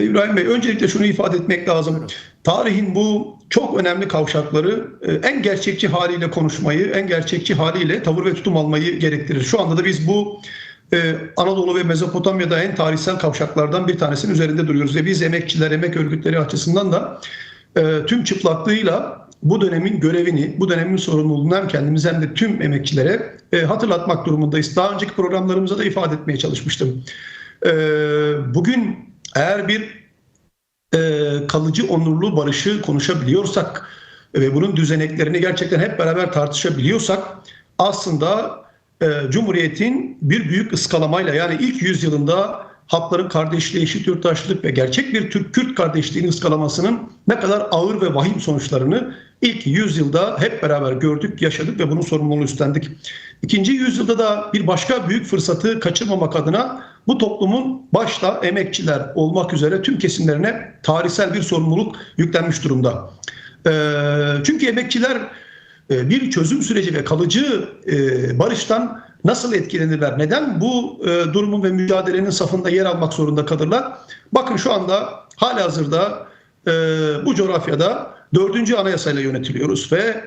İbrahim Bey, öncelikle şunu ifade etmek lazım. Tarihin bu çok önemli kavşakları en gerçekçi haliyle konuşmayı, en gerçekçi haliyle tavır ve tutum almayı gerektirir. Şu anda da biz bu Anadolu ve Mezopotamya'da en tarihsel kavşaklardan bir tanesinin üzerinde duruyoruz. Ve biz emekçiler, emek örgütleri açısından da tüm çıplaklığıyla bu dönemin görevini, bu dönemin sorumluluğunu hem kendimize hem de tüm emekçilere hatırlatmak durumundayız. Daha önceki programlarımızda da ifade etmeye çalışmıştım. Bugün eğer bir kalıcı onurlu barışı konuşabiliyorsak ve bunun düzeneklerini gerçekten hep beraber tartışabiliyorsak aslında Cumhuriyet'in bir büyük ıskalamayla, yani ilk yüzyılında halkların kardeşliği, eşit yurttaşlık ve gerçek bir Türk-Kürt kardeşliğinin ıskalamasının ne kadar ağır ve vahim sonuçlarını ilk yüzyılda hep beraber gördük, yaşadık ve bunun sorumluluğunu üstlendik. İkinci yüzyılda da bir başka büyük fırsatı kaçırmamak adına bu toplumun başta emekçiler olmak üzere tüm kesimlerine tarihsel bir sorumluluk yüklenmiş durumda. Çünkü emekçiler bir çözüm süreci ve kalıcı barıştan nasıl etkilenirler? Neden bu durumun ve mücadelenin safında yer almak zorunda kalırlar? Bakın şu anda halihazırda bu coğrafyada 4. anayasayla yönetiliyoruz ve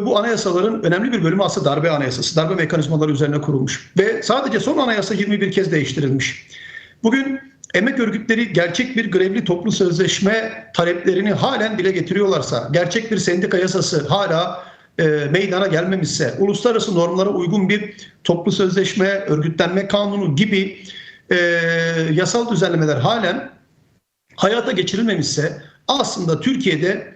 bu anayasaların önemli bir bölümü aslında darbe anayasası, darbe mekanizmaları üzerine kurulmuş ve sadece son anayasa 21 kez değiştirilmiş. Bugün emek örgütleri gerçek bir grevli toplu sözleşme taleplerini halen dile getiriyorlarsa, gerçek bir sendika yasası hala meydana gelmemişse, uluslararası normlara uygun bir toplu sözleşme, örgütlenme kanunu gibi yasal düzenlemeler halen hayata geçirilmemişse, aslında Türkiye'de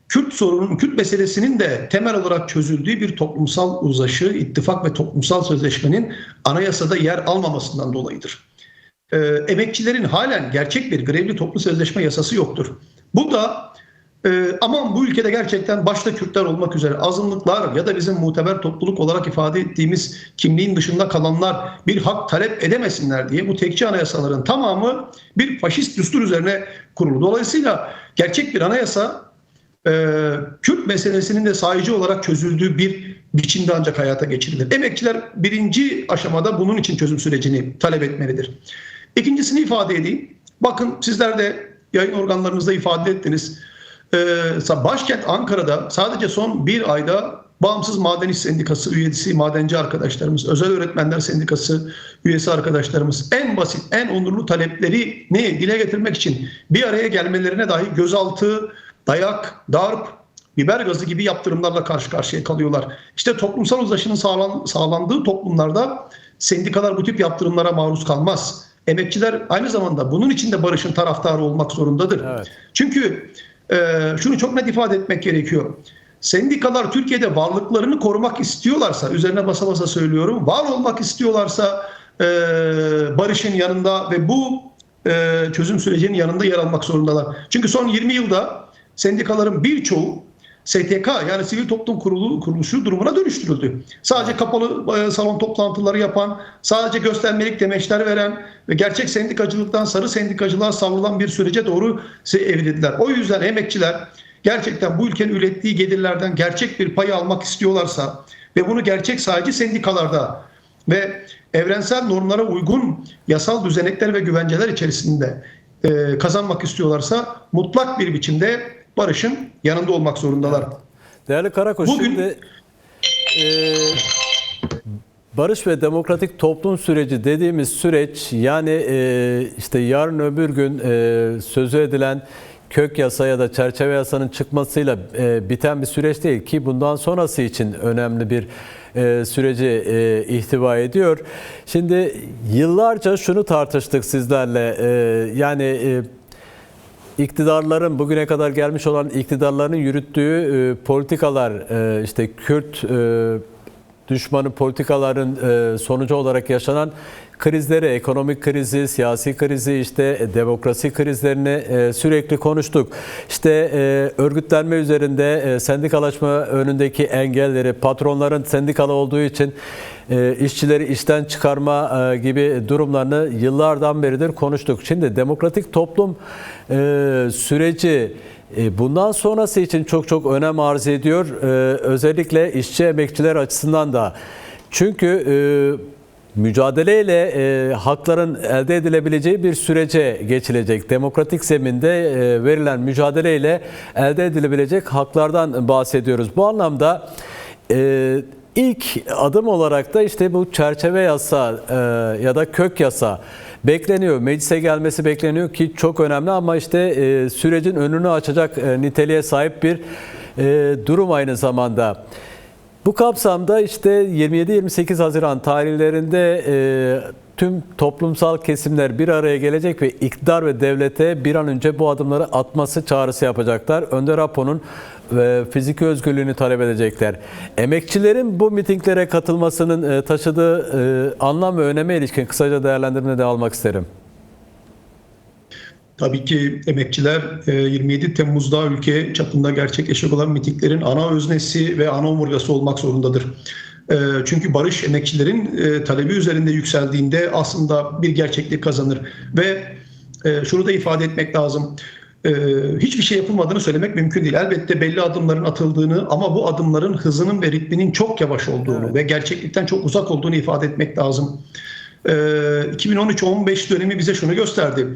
Kürt sorunun, Kürt meselesinin de temel olarak çözüldüğü bir toplumsal uzlaşı, ittifak ve toplumsal sözleşmenin anayasada yer almamasından dolayıdır. Emekçilerin halen gerçek bir grevli toplu sözleşme yasası yoktur. Bu da aman bu ülkede gerçekten başta Kürtler olmak üzere azınlıklar ya da bizim muteber topluluk olarak ifade ettiğimiz kimliğin dışında kalanlar bir hak talep edemesinler diye bu tekçi anayasaların tamamı bir faşist düstur üzerine kurulu. Dolayısıyla gerçek bir anayasa Kürt meselesinin de sahici olarak çözüldüğü bir biçimde ancak hayata geçirilir. Emekçiler birinci aşamada bunun için çözüm sürecini talep etmelidir. İkincisini ifade edeyim. Bakın sizler de yayın organlarınızda ifade ettiniz. Başkent Ankara'da sadece son bir ayda Bağımsız Maden İş Sendikası üyesi madenci arkadaşlarımız, Özel Öğretmenler Sendikası üyesi arkadaşlarımız en basit, en onurlu talepleri dile getirmek için bir araya gelmelerine dahi gözaltı, dayak, darp, biber gazı gibi yaptırımlarla karşı karşıya kalıyorlar. İşte toplumsal uzlaşının sağlandığı toplumlarda sendikalar bu tip yaptırımlara maruz kalmaz. Emekçiler aynı zamanda bunun için de barışın taraftarı olmak zorundadır. Evet. Çünkü şunu çok net ifade etmek gerekiyor. Sendikalar Türkiye'de varlıklarını korumak istiyorlarsa, üzerine basa basa söylüyorum, var olmak istiyorlarsa barışın yanında ve bu çözüm sürecinin yanında yer almak zorundalar. Çünkü son 20 yılda sendikaların birçoğu STK, yani sivil toplum kuruluşu durumuna dönüştürüldü. Sadece kapalı salon toplantıları yapan, sadece göstermelik demeçler veren ve gerçek sendikacılıktan sarı sendikacılığa savrulan bir sürece doğru evrildiler. O yüzden emekçiler gerçekten bu ülkenin ürettiği gelirlerden gerçek bir pay almak istiyorlarsa ve bunu gerçek sadece sendikalarda ve evrensel normlara uygun yasal düzenekler ve güvenceler içerisinde kazanmak istiyorlarsa mutlak bir biçimde barışın yanında olmak zorundalar. Değerli Karakoç, şimdi barış ve demokratik toplum süreci dediğimiz süreç, yani işte yarın öbür gün sözü edilen kök yasa ya da çerçeve yasanın çıkmasıyla biten bir süreç değil ki bundan sonrası için önemli bir süreci ihtiva ediyor. Şimdi yıllarca şunu tartıştık sizlerle, yani iktidarların, bugüne kadar gelmiş olan iktidarların yürüttüğü politikalar, işte Kürt düşmanı politikaların sonucu olarak yaşanan krizleri, ekonomik krizi, siyasi krizi, işte demokrasi krizlerini sürekli konuştuk. İşte örgütlenme üzerinde sendikalaşma önündeki engelleri, patronların sendikalı olduğu için işçileri işten çıkarma gibi durumlarını yıllardan beridir konuştuk. Şimdi demokratik toplum süreci bundan sonrası için çok önem arz ediyor. Özellikle işçi emekçiler açısından da. Çünkü mücadeleyle hakların elde edilebileceği bir sürece geçilecek. Demokratik zeminde verilen mücadeleyle elde edilebilecek haklardan bahsediyoruz. Bu anlamda ilk adım olarak da işte bu çerçeve yasa ya da kök yasa bekleniyor. Meclise gelmesi bekleniyor ki çok önemli ama işte sürecin önünü açacak niteliğe sahip bir durum aynı zamanda. Bu kapsamda işte 27-28 Haziran tarihlerinde tüm toplumsal kesimler bir araya gelecek ve iktidar ve devlete bir an önce bu adımları atması çağrısı yapacaklar. Önder Apo'nun fiziki özgürlüğünü talep edecekler. Emekçilerin bu mitinglere katılmasının taşıdığı anlam ve öneme ilişkin kısaca değerlendirmeni de almak isterim. Tabii ki emekçiler 27 Temmuz'da ülke çapında gerçekleşecek olan mitinglerin ana öznesi ve ana omurgası olmak zorundadır. Çünkü barış emekçilerin talebi üzerinde yükseldiğinde aslında bir gerçeklik kazanır. Ve şunu da ifade etmek lazım. Hiçbir şey yapılmadığını söylemek mümkün değil. Elbette belli adımların atıldığını ama bu adımların hızının ve ritminin çok yavaş olduğunu ve gerçeklikten çok uzak olduğunu ifade etmek lazım. 2013-15 dönemi bize şunu gösterdi.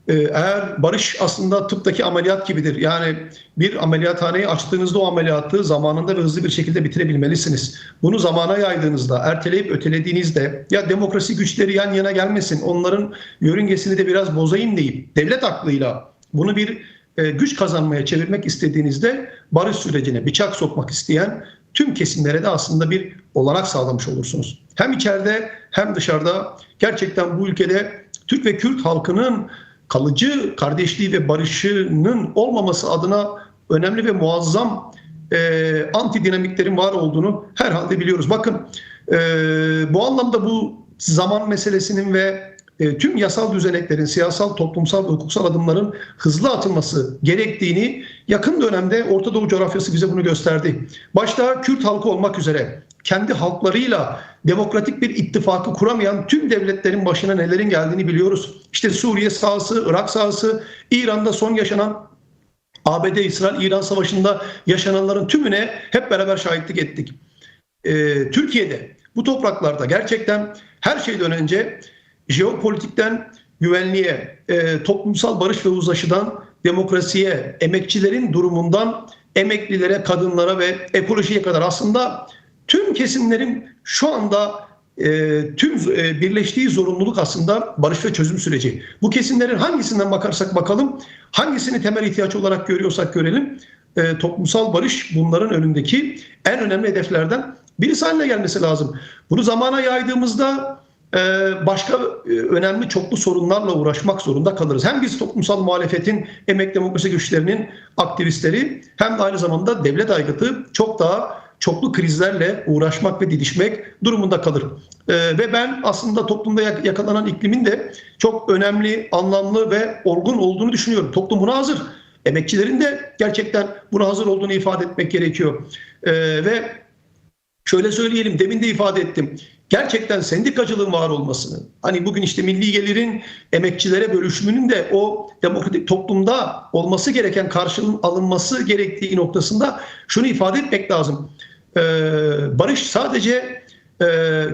Eğer barış aslında tıptaki ameliyat gibidir. Yani bir ameliyathaneyi açtığınızda o ameliyatı zamanında ve hızlı bir şekilde bitirebilmelisiniz. Bunu zamana yaydığınızda, erteleyip ötelediğinizde ya demokrasi güçleri yan yana gelmesin, onların yörüngesini de biraz bozayım deyip devlet aklıyla bunu bir güç kazanmaya çevirmek istediğinizde barış sürecine bıçak sokmak isteyen tüm kesimlere de aslında bir olanak sağlamış olursunuz. Hem içeride hem dışarıda gerçekten bu ülkede Türk ve Kürt halkının kalıcı kardeşliği ve barışının olmaması adına önemli ve muazzam anti dinamiklerin var olduğunu herhalde biliyoruz. Bakın bu anlamda bu zaman meselesinin ve tüm yasal düzeneklerin, siyasal, toplumsal ve hukuksal adımların hızlı atılması gerektiğini yakın dönemde Orta Doğu coğrafyası bize bunu gösterdi. Başta Kürt halkı olmak üzere kendi halklarıyla demokratik bir ittifakı kuramayan tüm devletlerin başına nelerin geldiğini biliyoruz. İşte Suriye sahası, Irak sahası, İran'da son yaşanan ABD-İsrail-İran savaşında yaşananların tümüne hep beraber şahitlik ettik. Türkiye'de bu topraklarda gerçekten her şeyden önce jeopolitikten güvenliğe, toplumsal barış ve uzlaşıdan demokrasiye, emekçilerin durumundan emeklilere, kadınlara ve ekolojiye kadar aslında tüm kesimlerin şu anda tüm birleştiği zorunluluk aslında barış ve çözüm süreci. Bu kesimlerin hangisinden bakarsak bakalım, hangisini temel ihtiyaç olarak görüyorsak görelim, toplumsal barış bunların önündeki en önemli hedeflerden birisi haline gelmesi lazım. Bunu zamana yaydığımızda başka önemli çoklu sorunlarla uğraşmak zorunda kalırız. Hem biz toplumsal muhalefetin, emek demokrasi güçlerinin aktivistleri hem de aynı zamanda devlet aygıtı çok daha çoklu krizlerle uğraşmak ve didişmek durumunda kalır. Ve ben aslında toplumda yakalanan iklimin de çok önemli, anlamlı ve olgun olduğunu düşünüyorum. Toplum buna hazır. Emekçilerin de gerçekten buna hazır olduğunu ifade etmek gerekiyor. Ve şöyle söyleyelim, demin de ifade ettim. Gerçekten sendikacılığın var olmasını, hani bugün işte milli gelirin emekçilere bölüşümünün de o demokratik toplumda olması gereken karşılığın alınması gerektiği noktasında şunu ifade etmek lazım. Barış sadece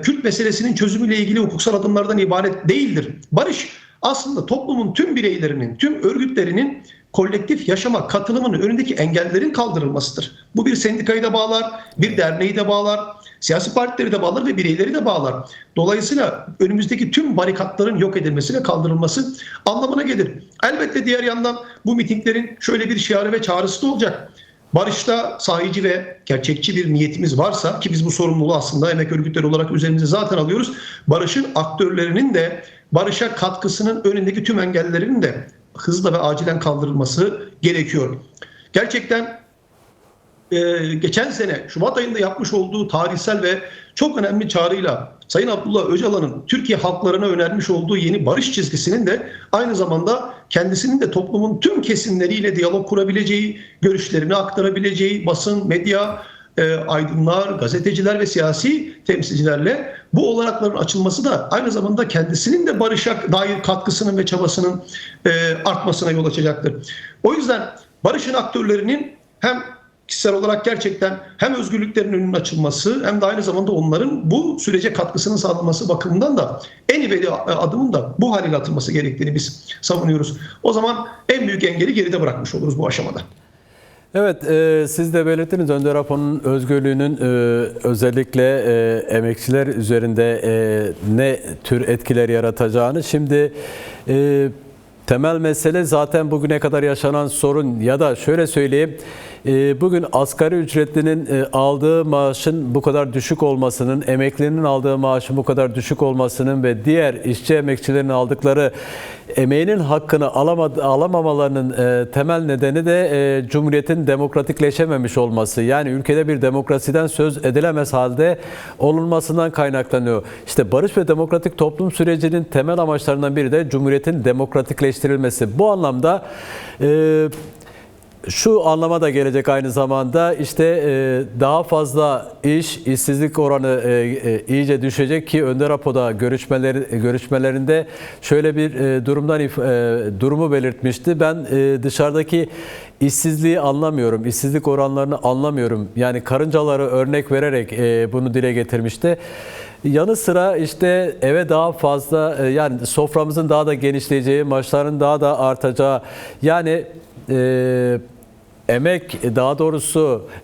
Kürt meselesinin çözümüyle ilgili hukuksal adımlardan ibaret değildir. Barış aslında toplumun tüm bireylerinin, tüm örgütlerinin kolektif yaşama katılımının önündeki engellerin kaldırılmasıdır. Bu bir sendikayı da bağlar, bir derneği de bağlar, siyasi partileri de bağlar ve bireyleri de bağlar. Dolayısıyla önümüzdeki tüm barikatların yok edilmesi ve kaldırılması anlamına gelir. Elbette diğer yandan bu mitinglerin şöyle bir şiarı ve çağrısı da olacak. Barışta sahici ve gerçekçi bir niyetimiz varsa, ki biz bu sorumluluğu aslında emek örgütleri olarak üzerimize zaten alıyoruz, barışın aktörlerinin de barışa katkısının önündeki tüm engellerinin de hızla ve acilen kaldırılması gerekiyor. Gerçekten geçen sene Şubat ayında yapmış olduğu tarihsel ve çok önemli çağrıyla Sayın Abdullah Öcalan'ın Türkiye halklarına önermiş olduğu yeni barış çizgisinin de aynı zamanda kendisinin de toplumun tüm kesimleriyle diyalog kurabileceği, görüşlerini aktarabileceği basın, medya, aydınlar, gazeteciler ve siyasi temsilcilerle bu olanakların açılması da aynı zamanda kendisinin de barışa dair katkısının ve çabasının artmasına yol açacaktır. O yüzden barışın aktörlerinin hem kişisel olarak gerçekten hem özgürlüklerin önünün açılması hem de aynı zamanda onların bu sürece katkısının sağlanması bakımından da en ivedi adımın da bu haliyle atılması gerektiğini biz savunuyoruz. O zaman en büyük engeli geride bırakmış oluruz bu aşamada. Evet, siz de belirttiniz Önder Apo'nun özgürlüğünün özellikle emekçiler üzerinde ne tür etkiler yaratacağını. Şimdi temel mesele zaten bugüne kadar yaşanan sorun ya da şöyle söyleyeyim, bugün asgari ücretlinin aldığı maaşın bu kadar düşük olmasının, emeklinin aldığı maaşın bu kadar düşük olmasının ve diğer işçi emekçilerin aldıkları emeğinin hakkını alamamalarının temel nedeni de Cumhuriyet'in demokratikleşememiş olması. Yani ülkede bir demokrasiden söz edilemez halde olunmasından kaynaklanıyor. İşte barış ve demokratik toplum sürecinin temel amaçlarından biri de Cumhuriyet'in demokratikleştirilmesi. Bu anlamda şu anlama da gelecek aynı zamanda, işte daha fazla işsizlik oranı iyice düşecek ki Önder Apo'da görüşmelerinde şöyle bir durumu belirtmişti. Ben dışarıdaki işsizliği anlamıyorum, işsizlik oranlarını anlamıyorum. Yani karıncaları örnek vererek bunu dile getirmişti. Yanı sıra işte eve daha fazla, yani soframızın daha da genişleyeceği, maaşların daha da artacağı, yani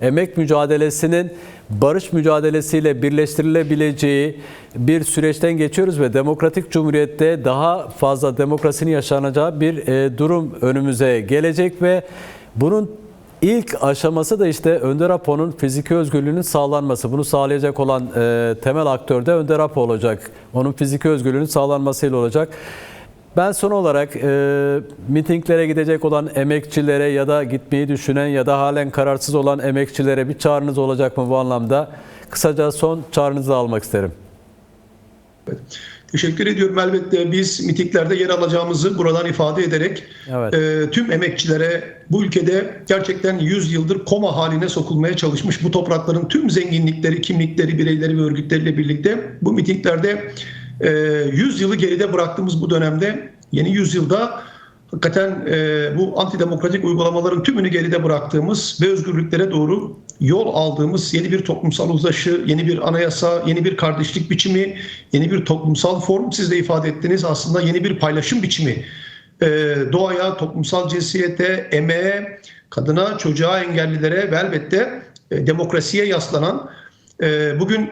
emek mücadelesinin barış mücadelesiyle birleştirilebileceği bir süreçten geçiyoruz ve demokratik cumhuriyette daha fazla demokrasinin yaşanacağı bir durum önümüze gelecek ve bunun ilk aşaması da işte Önder Apo'nun fiziki özgürlüğünün sağlanması. Bunu sağlayacak olan temel aktör de Önder Apo olacak. Onun fiziki özgürlüğünün sağlanmasıyla olacak. Ben son olarak mitinglere gidecek olan emekçilere ya da gitmeyi düşünen ya da halen kararsız olan emekçilere bir çağrınız olacak mı bu anlamda? Kısaca son çağrınızı almak isterim. Evet. Teşekkür ediyorum. Elbette biz mitinglerde yer alacağımızı buradan ifade ederek tüm emekçilere, bu ülkede gerçekten 100 yıldır koma haline sokulmaya çalışmış bu toprakların tüm zenginlikleri, kimlikleri, bireyleri ve örgütleriyle birlikte bu mitinglerde 100 yılı geride bıraktığımız bu dönemde yeni yüzyılda hakikaten bu antidemokratik uygulamaların tümünü geride bıraktığımız ve özgürlüklere doğru yol aldığımız yeni bir toplumsal uzlaşı, yeni bir anayasa, yeni bir kardeşlik biçimi, yeni bir toplumsal form, siz de ifade ettiniz, aslında yeni bir paylaşım biçimi. Doğaya, toplumsal cinsiyete, emeğe, kadına, çocuğa, engellilere ve elbette demokrasiye yaslanan, bugün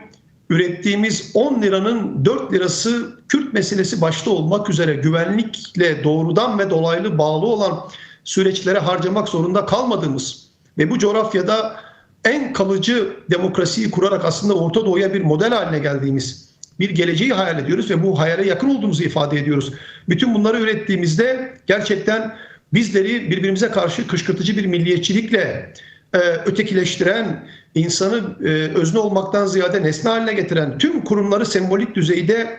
ürettiğimiz 10 liranın 4 lirası Kürt meselesi başta olmak üzere güvenlikle doğrudan ve dolaylı bağlı olan süreçlere harcamak zorunda kalmadığımız ve bu coğrafyada en kalıcı demokrasiyi kurarak aslında Orta Doğu'ya bir model haline geldiğimiz bir geleceği hayal ediyoruz ve bu hayale yakın olduğumuzu ifade ediyoruz. Bütün bunları ürettiğimizde gerçekten bizleri birbirimize karşı kışkırtıcı bir milliyetçilikle ötekileştiren, insanı özne olmaktan ziyade nesne haline getiren, tüm kurumları sembolik düzeyde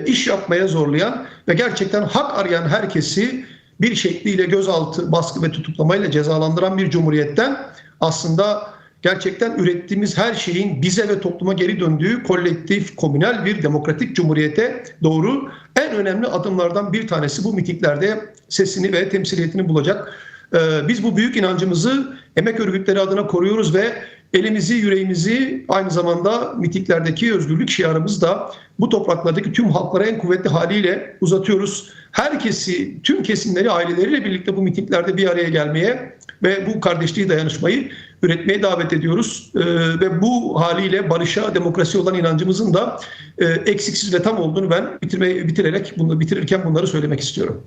iş yapmaya zorlayan ve gerçekten hak arayan herkesi bir şekliyle gözaltı, baskı ve tutuklamayla cezalandıran bir cumhuriyetten aslında gerçekten ürettiğimiz her şeyin bize ve topluma geri döndüğü kolektif, komünel bir demokratik cumhuriyete doğru en önemli adımlardan bir tanesi bu mitinglerde sesini ve temsiliyetini bulacak. Biz bu büyük inancımızı emek örgütleri adına koruyoruz ve elimizi, yüreğimizi aynı zamanda mitinglerdeki özgürlük şiarımızı da bu topraklardaki tüm halklara en kuvvetli haliyle uzatıyoruz. Herkesi, tüm kesimleri aileleriyle birlikte bu mitinglerde bir araya gelmeye ve bu kardeşliği, dayanışmayı üretmeye davet ediyoruz. Ve bu haliyle barışa, demokrasi olan inancımızın da eksiksiz ve tam olduğunu ben bitirirken bunları söylemek istiyorum.